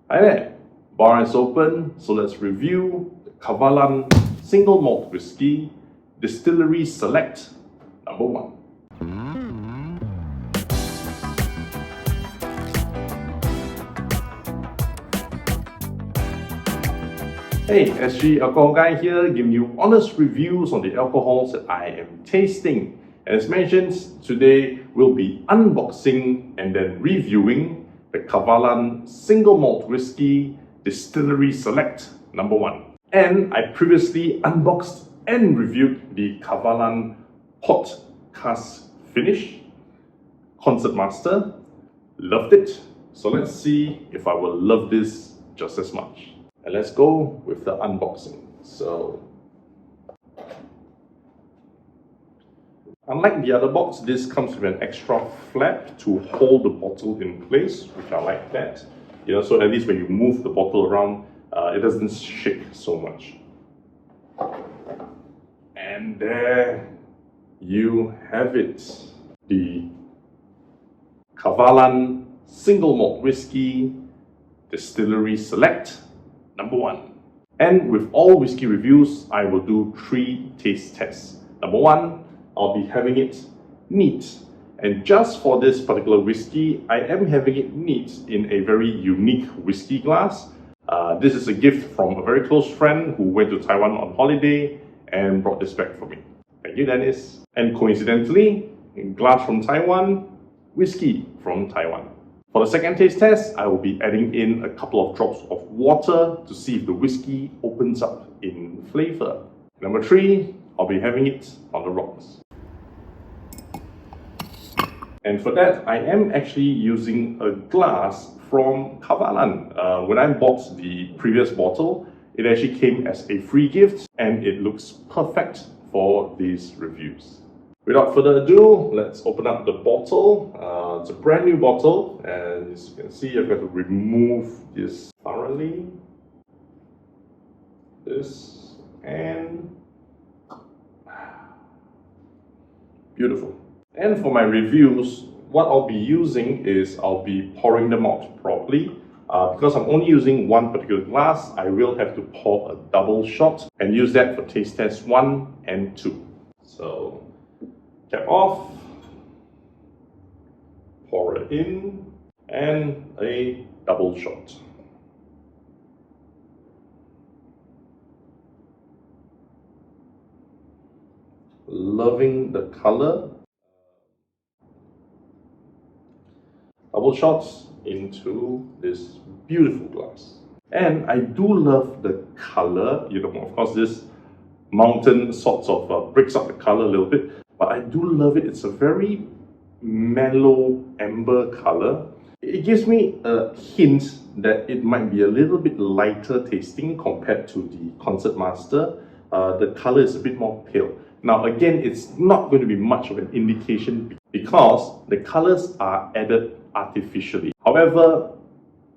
Hi there, bar is open, so let's review the KAVALAN Single Malt Whisky Distillery Select number 1. Hey, SG Alcohol Guy here, giving you honest reviews on the alcohols that I am tasting. As mentioned, today we'll be unboxing and then reviewing the KAVALAN Single Malt Whisky Distillery Select number 1. And I previously unboxed and reviewed the KAVALAN Hot Cask Finish Concertmaster. Loved it. So let's see if I will love this just as much. And let's go with the unboxing. So, unlike the other box, this comes with an extra flap to hold the bottle in place, which I like that. So at least when you move the bottle around, it doesn't shake so much. And there you have it. The KAVALAN Single Malt Whisky Distillery Select number 1. And with all whiskey reviews, I will do 3 taste tests. Number 1, I'll be having it neat. And just for this particular whiskey, I am having it neat in a very unique whiskey glass. This is a gift from a very close friend who went to Taiwan on holiday and brought this back for me. Thank you, Dennis. And coincidentally, glass from Taiwan, whiskey from Taiwan. For the second taste test, I will be adding in a couple of drops of water to see if the whiskey opens up in flavor. Number 3, I'll be having it on the rocks. And for that, I am actually using a glass from KAVALAN. When I bought the previous bottle, it actually came as a free gift and it looks perfect for these reviews. Without further ado, let's open up the bottle. It's a brand new bottle, and as you can see, I've got to remove this thoroughly. This and beautiful. And for my reviews, what I'll be using is I'll be pouring them out properly. Because I'm only using one particular glass, I will have to pour a double shot and use that for taste test 1 and 2. So, cap off, pour it in, and a double shot. Loving the color. Double shots into this beautiful glass. And I do love the color. Of course, this mountain sorts of breaks up the color a little bit. But I do love it. It's a very mellow amber color. It gives me a hint that it might be a little bit lighter tasting compared to the Concertmaster. The color is a bit more pale. Now again, it's not going to be much of an indication because the colors are added artificially. However,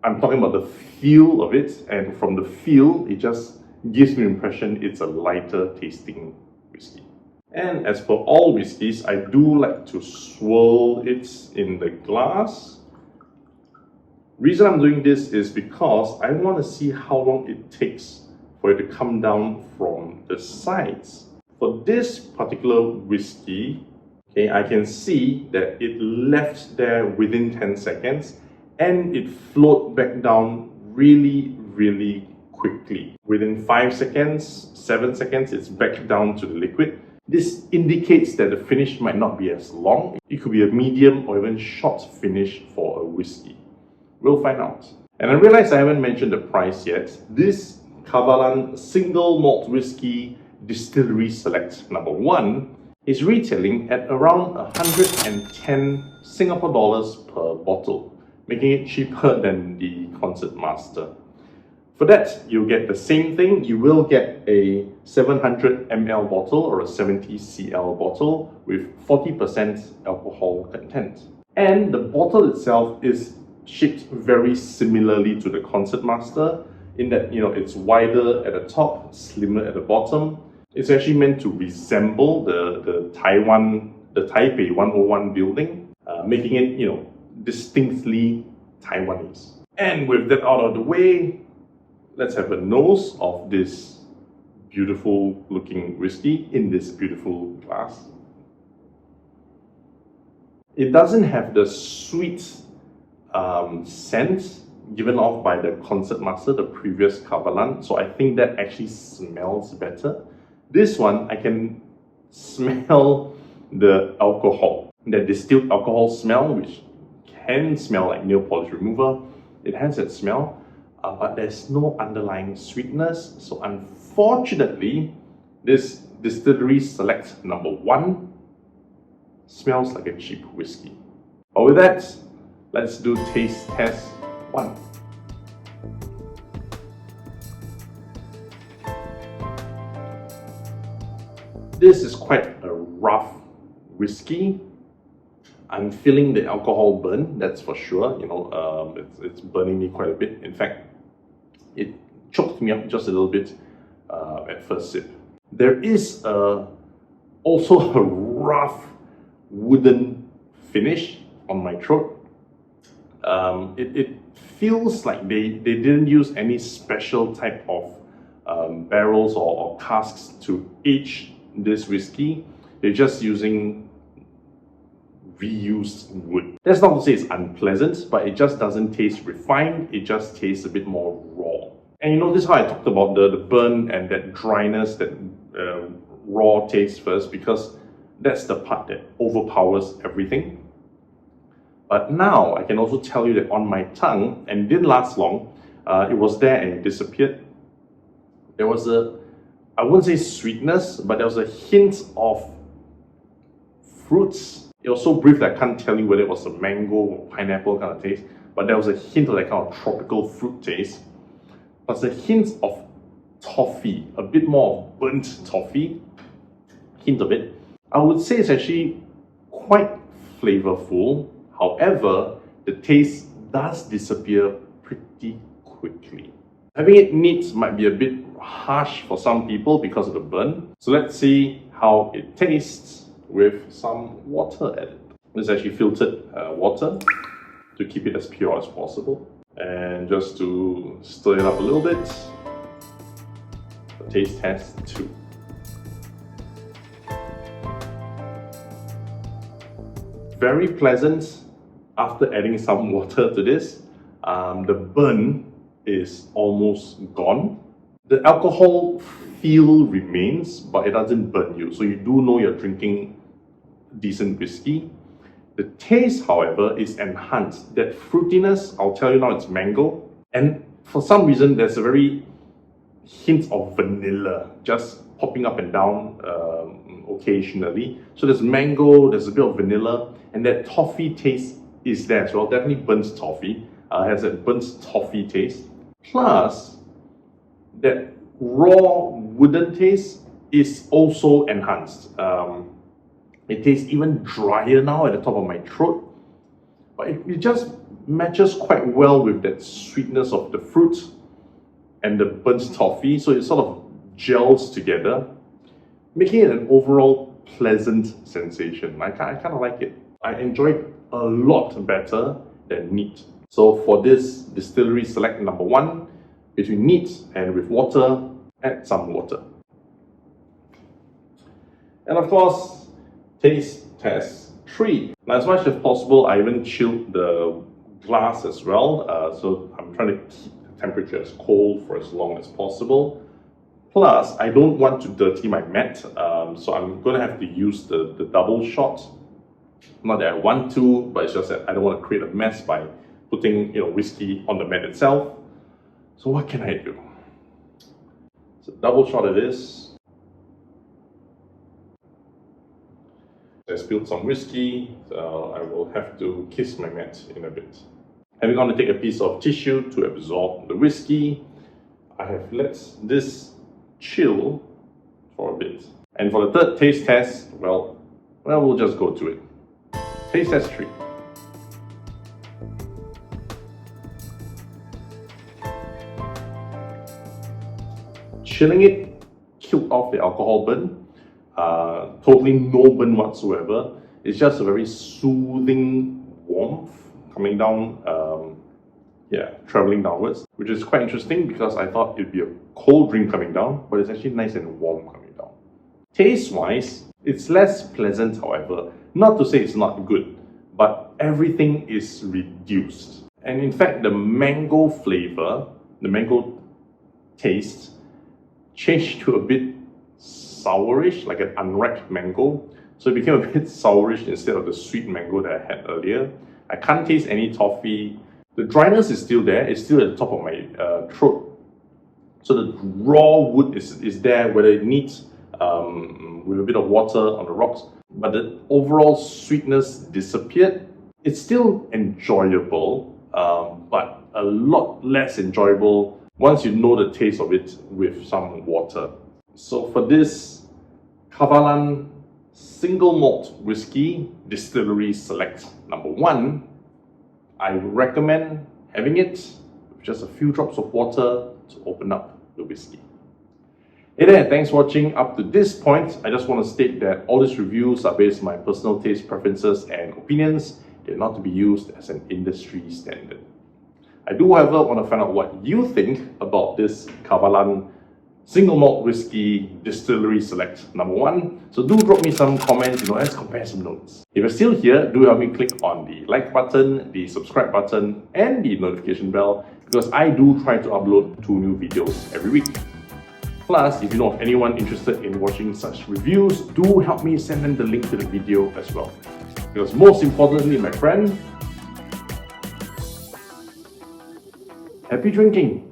I'm talking about the feel of it, and from the feel, it just gives me the impression it's a lighter tasting whiskey. And as for all whiskeys, I do like to swirl it in the glass. Reason I'm doing this is because I want to see how long it takes for it to come down from the sides. For this particular whiskey, I can see that it left there within 10 seconds and it flowed back down really, really quickly. Within 5 seconds, 7 seconds, it's back down to the liquid. This indicates that the finish might not be as long. It could be a medium or even short finish for a whiskey. We'll find out. And I realize I haven't mentioned the price yet. This KAVALAN Single Malt Whisky Distillery Select number 1 is retailing at around 110 Singapore dollars per bottle, making it cheaper than the Concertmaster. For that, you'll get the same thing. You will get a 700 ml bottle or a 70 cl bottle with 40% alcohol content. And the bottle itself is shaped very similarly to the Concertmaster in that, it's wider at the top, slimmer at the bottom. It's actually meant to resemble the Taipei 101 building, making it, distinctly Taiwanese. And with that out of the way, let's have a nose of this beautiful looking whiskey in this beautiful glass. It doesn't have the sweet scent given off by the Concertmaster, the previous KAVALAN, so I think that actually smells better. This one, I can smell the alcohol, the distilled alcohol smell, which can smell like nail polish remover. It has that smell, but there's no underlying sweetness. So unfortunately, this Distillery Select number 1 smells like a cheap whiskey. But with that, let's do taste test 1. This is quite a rough whiskey. I'm feeling the alcohol burn, that's for sure. It's burning me quite a bit. In fact, it choked me up just a little bit at first sip. There is also a rough wooden finish on my throat. It feels like they didn't use any special type of barrels or casks to age this whiskey. They're just using reused wood. That's not to say it's unpleasant, but it just doesn't taste refined. It just tastes a bit more raw. And you notice how I talked about the burn and that dryness, that raw taste first, because that's the part that overpowers everything. But now I can also tell you that on my tongue, and it didn't last long, it was there and it disappeared. There was I wouldn't say sweetness, but there was a hint of fruits. It was so brief that I can't tell you whether it was a mango or pineapple kind of taste, but there was a hint of that kind of tropical fruit taste. Plus a hint of toffee, a bit more of burnt toffee, hint of it. I would say it's actually quite flavorful. However, the taste does disappear pretty quickly. Having it neat might be a bit harsh for some people because of the burn. So let's see how it tastes with some water added. This is actually filtered water to keep it as pure as possible. And just to stir it up a little bit, a taste test 2. Very pleasant after adding some water to this. The burn is almost gone. The alcohol feel remains, but it doesn't burn you. So you do know you're drinking decent whiskey. The taste, however, is enhanced. That fruitiness, I'll tell you now, it's mango. And for some reason, there's a very hint of vanilla just popping up and down occasionally. So there's mango, there's a bit of vanilla, and that toffee taste is there as well. Definitely burnt toffee. Has a burnt toffee taste. Plus, that raw wooden taste is also enhanced. It tastes even drier now at the top of my throat, but it just matches quite well with that sweetness of the fruit and the burnt toffee, so it sort of gels together, making it an overall pleasant sensation. I kind of like it. I enjoy it a lot better than neat. So for this Distillery Select number 1, between neat and with water, add some water. And of course, taste test 3. Now, as much as possible, I even chilled the glass as well. So I'm trying to keep the temperature as cold for as long as possible. Plus, I don't want to dirty my mat, so I'm going to have to use the double shot. Not that I want to, but it's just that I don't want to create a mess by putting whiskey on the mat itself. So what can I do? So double shot it is. I spilled some whiskey, so I will have to kiss my mat in a bit. I'm going to take a piece of tissue to absorb the whiskey. I have let this chill for a bit. And for the third taste test, well, we'll just go to it. Taste test 3. Chilling it killed off the alcohol burn. Totally no burn whatsoever. It's just a very soothing warmth coming down traveling downwards, which is quite interesting because I thought it'd be a cold drink coming down, but it's actually nice and warm coming down. Taste-wise, it's less pleasant, however. Not to say it's not good, but everything is reduced. And in fact, the mango flavor, the mango taste, changed to a bit sourish, like an unripe mango. So it became a bit sourish instead of the sweet mango that I had earlier. I can't taste any toffee. The dryness is still there. It's still at the top of my throat. So the raw wood is there, whether it needs with a bit of water on the rocks. But the overall sweetness disappeared. It's still enjoyable, but a lot less enjoyable once you know the taste of it with some water. So for this KAVALAN Single Malt Whiskey Distillery Select number 1, I would recommend having it with just a few drops of water to open up the whiskey. Hey there, thanks for watching up to this point. I just want to state that all these reviews are based on my personal taste preferences and opinions. They're not to be used as an industry standard. I do, however, want to find out what you think about this KAVALAN Single Malt Whiskey Distillery Select number 1. So do drop me some comments, let's compare some notes. If you're still here, do help me click on the like button, the subscribe button, and the notification bell, because I do try to upload 2 new videos every week. Plus, if you know of anyone interested in watching such reviews, do help me send them the link to the video as well. Because most importantly, my friend, happy drinking!